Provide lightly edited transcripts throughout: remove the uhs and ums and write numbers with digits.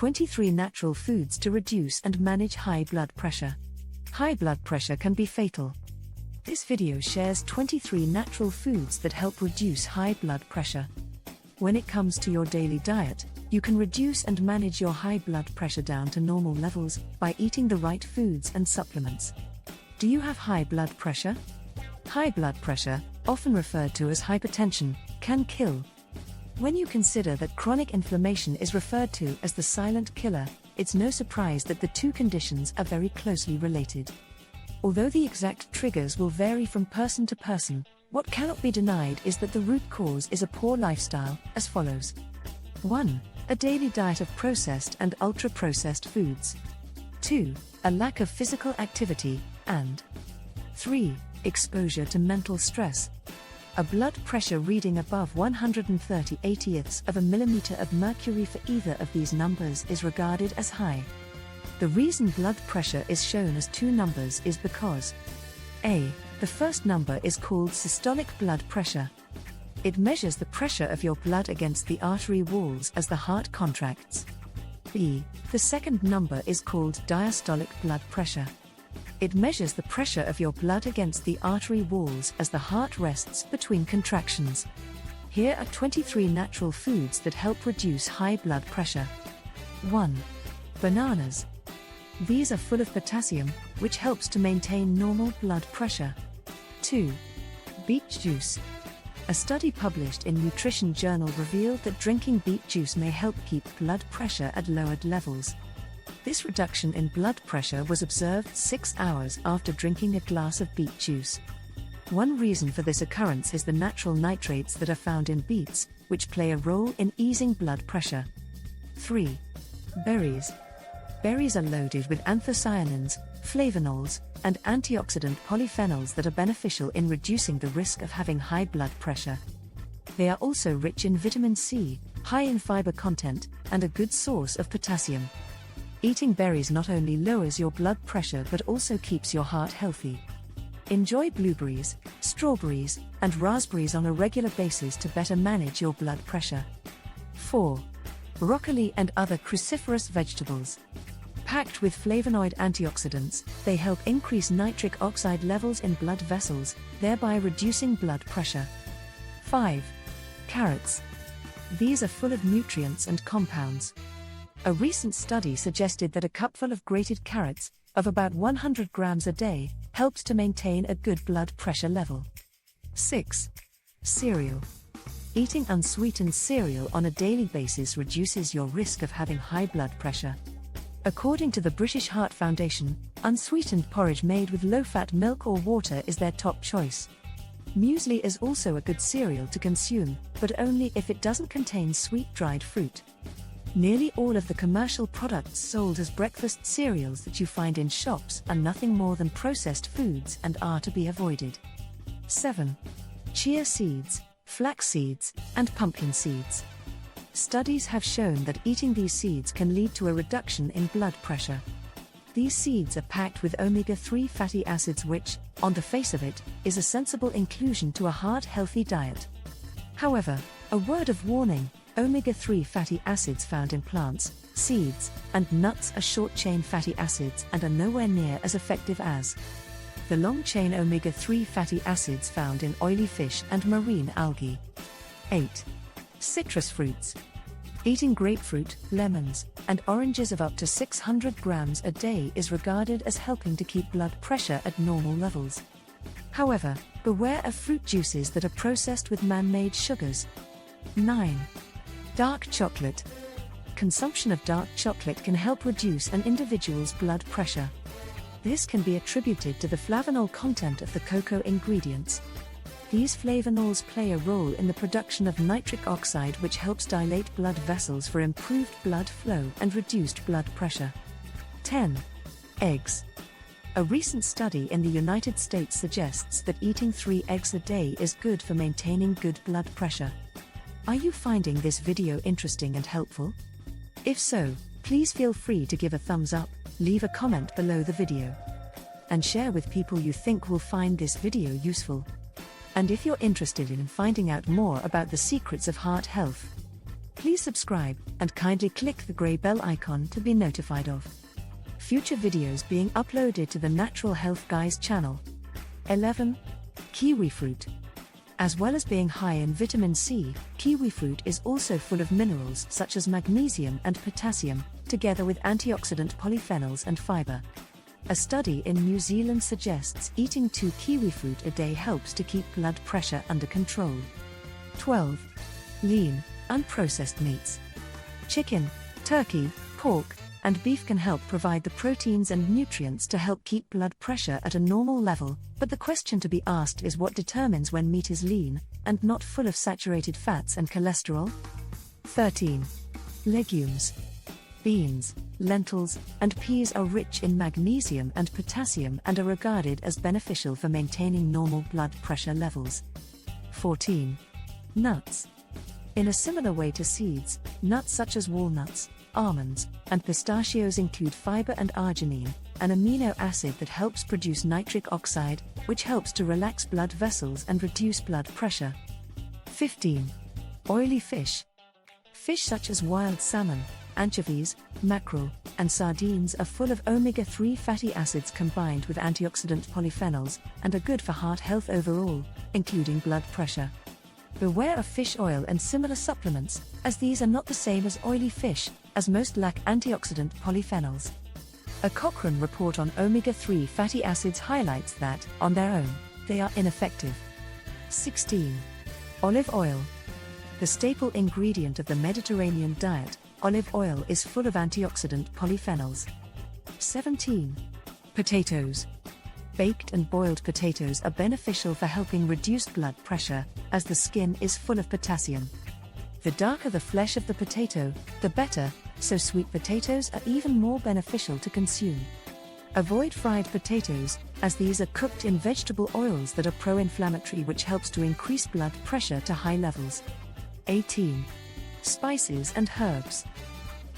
23 natural foods to reduce and manage high blood pressure. High blood pressure can be fatal. This video shares 23 natural foods that help reduce high blood pressure. When it comes to your daily diet, you can reduce and manage your high blood pressure down to normal levels by eating the right foods and supplements. Do you have high blood pressure? High blood pressure, often referred to as hypertension, can kill. When you consider that chronic inflammation is referred to as the silent killer, it's no surprise that the two conditions are very closely related. Although the exact triggers will vary from person to person, what cannot be denied is that the root cause is a poor lifestyle, as follows. 1. A daily diet of processed and ultra-processed foods. 2. A lack of physical activity, and 3. Exposure to mental stress. A blood pressure reading above 130/80ths of a millimeter of mercury for either of these numbers is regarded as high. The reason blood pressure is shown as two numbers is because A. The first number is called systolic blood pressure. It measures the pressure of your blood against the artery walls as the heart contracts. B. The second number is called diastolic blood pressure. It measures the pressure of your blood against the artery walls as the heart rests between contractions. Here are 23 natural foods that help reduce high blood pressure. 1. Bananas. These are full of potassium, which helps to maintain normal blood pressure. 2. Beet juice. A study published in Nutrition Journal revealed that drinking beet juice may help keep blood pressure at lowered levels. This reduction in blood pressure was observed 6 hours after drinking a glass of beet juice. One reason for this occurrence is the natural nitrates that are found in beets, which play a role in easing blood pressure. 3. Berries. Berries are loaded with anthocyanins, flavonols, and antioxidant polyphenols that are beneficial in reducing the risk of having high blood pressure. They are also rich in vitamin C, high in fiber content, and a good source of potassium. Eating berries not only lowers your blood pressure but also keeps your heart healthy. Enjoy blueberries, strawberries, and raspberries on a regular basis to better manage your blood pressure. 4. Broccoli and other cruciferous vegetables. Packed with flavonoid antioxidants, they help increase nitric oxide levels in blood vessels, thereby reducing blood pressure. 5. Carrots. These are full of nutrients and compounds. A recent study suggested that a cupful of grated carrots, of about 100 grams a day, helps to maintain a good blood pressure level. 6. Cereal. Eating unsweetened cereal on a daily basis reduces your risk of having high blood pressure. According to the British Heart Foundation, unsweetened porridge made with low-fat milk or water is their top choice. Muesli is also a good cereal to consume, but only if it doesn't contain sweet dried fruit. Nearly all of the commercial products sold as breakfast cereals that you find in shops are nothing more than processed foods and are to be avoided. 7. Chia seeds, flax seeds, and pumpkin seeds. Studies have shown that eating these seeds can lead to a reduction in blood pressure. These seeds are packed with omega-3 fatty acids which, on the face of it, is a sensible inclusion to a heart-healthy diet. However, a word of warning, omega-3 fatty acids found in plants, seeds, and nuts are short-chain fatty acids and are nowhere near as effective as the long-chain omega-3 fatty acids found in oily fish and marine algae. 8. Citrus fruits. Eating grapefruit, lemons, and oranges of up to 600 grams a day is regarded as helping to keep blood pressure at normal levels. However, beware of fruit juices that are processed with man-made sugars. 9. Dark chocolate. Consumption of dark chocolate can help reduce an individual's blood pressure. This can be attributed to the flavanol content of the cocoa ingredients. These flavonols play a role in the production of nitric oxide, which helps dilate blood vessels for improved blood flow and reduced blood pressure. 10. Eggs. A recent study in the United States suggests that eating 3 eggs a day is good for maintaining good blood pressure. Are you finding this video interesting and helpful? If so, please feel free to give a thumbs up, leave a comment below the video, and share with people you think will find this video useful. And if you're interested in finding out more about the secrets of heart health, Please subscribe, and kindly click the grey bell icon to be notified of future videos being uploaded to the Natural Health Guys channel. 11. Kiwi fruit. As well as being high in vitamin C, kiwi fruit is also full of minerals such as magnesium and potassium, together with antioxidant polyphenols and fiber. A study in New Zealand suggests eating 2 kiwi fruit a day helps to keep blood pressure under control. 12. Lean, unprocessed meats. Chicken, turkey, pork, and beef can help provide the proteins and nutrients to help keep blood pressure at a normal level, but the question to be asked is what determines when meat is lean, and not full of saturated fats and cholesterol? 13. Legumes. Beans, lentils, and peas are rich in magnesium and potassium and are regarded as beneficial for maintaining normal blood pressure levels. 14. Nuts. In a similar way to seeds, nuts such as walnuts, almonds, and pistachios include fiber and arginine, an amino acid that helps produce nitric oxide, which helps to relax blood vessels and reduce blood pressure. 15. Oily fish. Fish such as wild salmon, anchovies, mackerel, and sardines are full of omega-3 fatty acids combined with antioxidant polyphenols, and are good for heart health overall, including blood pressure. Beware of fish oil and similar supplements, as these are not the same as oily fish, as most lack antioxidant polyphenols. A Cochrane report on omega-3 fatty acids highlights that, on their own, they are ineffective. 16. Olive oil. The staple ingredient of the Mediterranean diet, olive oil is full of antioxidant polyphenols. 17. Potatoes. Baked and boiled potatoes are beneficial for helping reduce blood pressure, as the skin is full of potassium. The darker the flesh of the potato, the better, so sweet potatoes are even more beneficial to consume. Avoid fried potatoes, as these are cooked in vegetable oils that are pro-inflammatory, which helps to increase blood pressure to high levels. 18. Spices and herbs.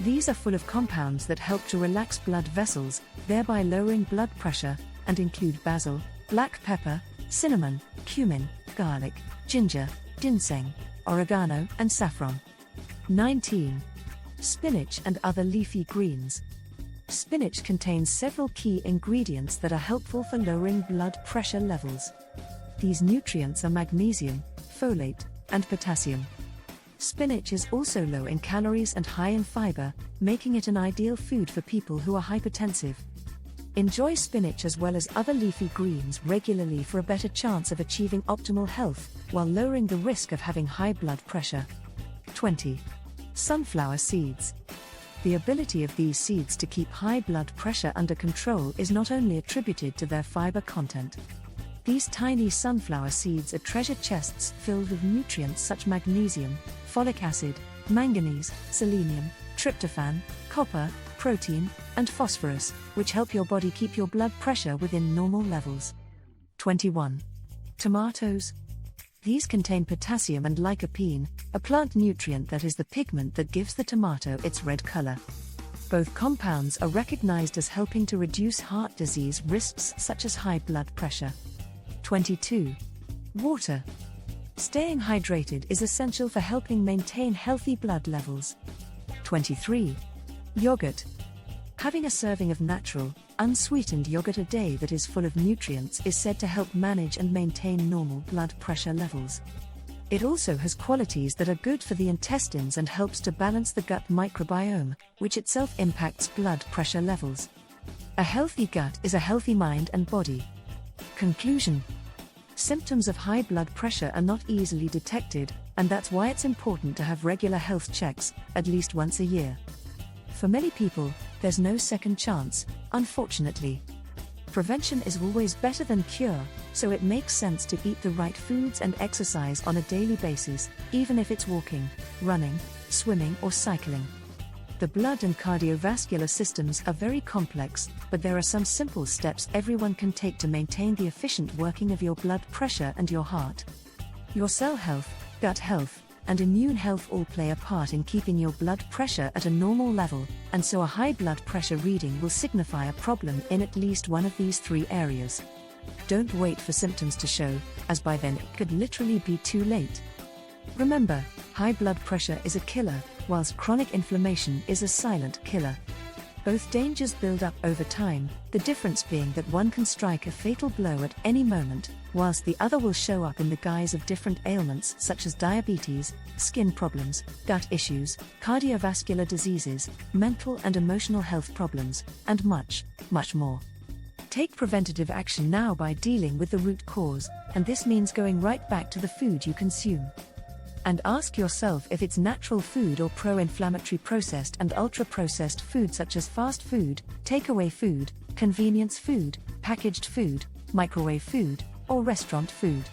These are full of compounds that help to relax blood vessels, thereby lowering blood pressure, and include basil, black pepper, cinnamon, cumin, garlic, ginger, ginseng, oregano, and saffron. 19. Spinach and other leafy greens. Spinach contains several key ingredients that are helpful for lowering blood pressure levels. These nutrients are magnesium, folate, and potassium. Spinach is also low in calories and high in fiber, making it an ideal food for people who are hypertensive. Enjoy spinach as well as other leafy greens regularly for a better chance of achieving optimal health, while lowering the risk of having high blood pressure. 20. Sunflower seeds. The ability of these seeds to keep high blood pressure under control is not only attributed to their fiber content. These tiny sunflower seeds are treasure chests filled with nutrients such as magnesium, folic acid, manganese, selenium, tryptophan, copper, protein, and phosphorus, which help your body keep your blood pressure within normal levels. 21. Tomatoes. These contain potassium and lycopene, a plant nutrient that is the pigment that gives the tomato its red color. Both compounds are recognized as helping to reduce heart disease risks such as high blood pressure. 22. Water. Staying hydrated is essential for helping maintain healthy blood levels. 23. Yogurt. Having a serving of natural, unsweetened yogurt a day that is full of nutrients is said to help manage and maintain normal blood pressure levels. It also has qualities that are good for the intestines and helps to balance the gut microbiome, which itself impacts blood pressure levels. A healthy gut is a healthy mind and body. Conclusion. Symptoms of high blood pressure are not easily detected, and that's why it's important to have regular health checks, at least once a year. For many people, there's no second chance, unfortunately. Prevention is always better than cure, so it makes sense to eat the right foods and exercise on a daily basis, even if it's walking, running, swimming, or cycling. The blood and cardiovascular systems are very complex, but there are some simple steps everyone can take to maintain the efficient working of your blood pressure and your heart. Your cell health, gut health, and immune health all play a part in keeping your blood pressure at a normal level, and so a high blood pressure reading will signify a problem in at least one of these 3 areas. Don't wait for symptoms to show, as by then it could literally be too late. Remember, high blood pressure is a killer, whilst chronic inflammation is a silent killer. Both dangers build up over time, the difference being that one can strike a fatal blow at any moment, whilst the other will show up in the guise of different ailments such as diabetes, skin problems, gut issues, cardiovascular diseases, mental and emotional health problems, and much, much more. Take preventative action now by dealing with the root cause, and this means going right back to the food you consume. And ask yourself if it's natural food or pro-inflammatory processed and ultra-processed food such as fast food, takeaway food, convenience food, packaged food, microwave food, or restaurant food.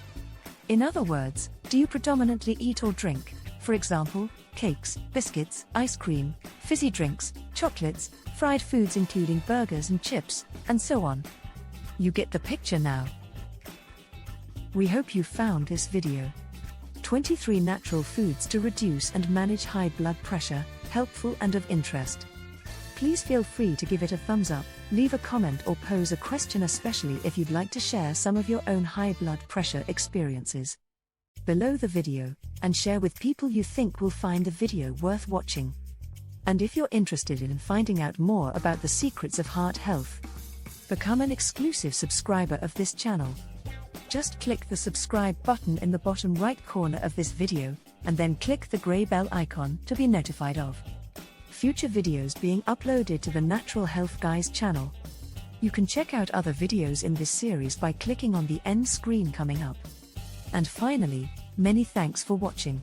In other words, do you predominantly eat or drink, for example, cakes, biscuits, ice cream, fizzy drinks, chocolates, fried foods including burgers and chips, and so on? You get the picture now. We hope you found this video 23 natural foods to reduce and manage high blood pressure, helpful and of interest. Please feel free to give it a thumbs up, leave a comment or pose a question, especially if you'd like to share some of your own high blood pressure experiences below the video, and share with people you think will find the video worth watching. And if you're interested in finding out more about the secrets of heart health, become an exclusive subscriber of this channel. Just click the subscribe button in the bottom right corner of this video, and then click the grey bell icon to be notified of future videos being uploaded to the Natural Health Guys channel. You can check out other videos in this series by clicking on the end screen coming up. And finally, many thanks for watching.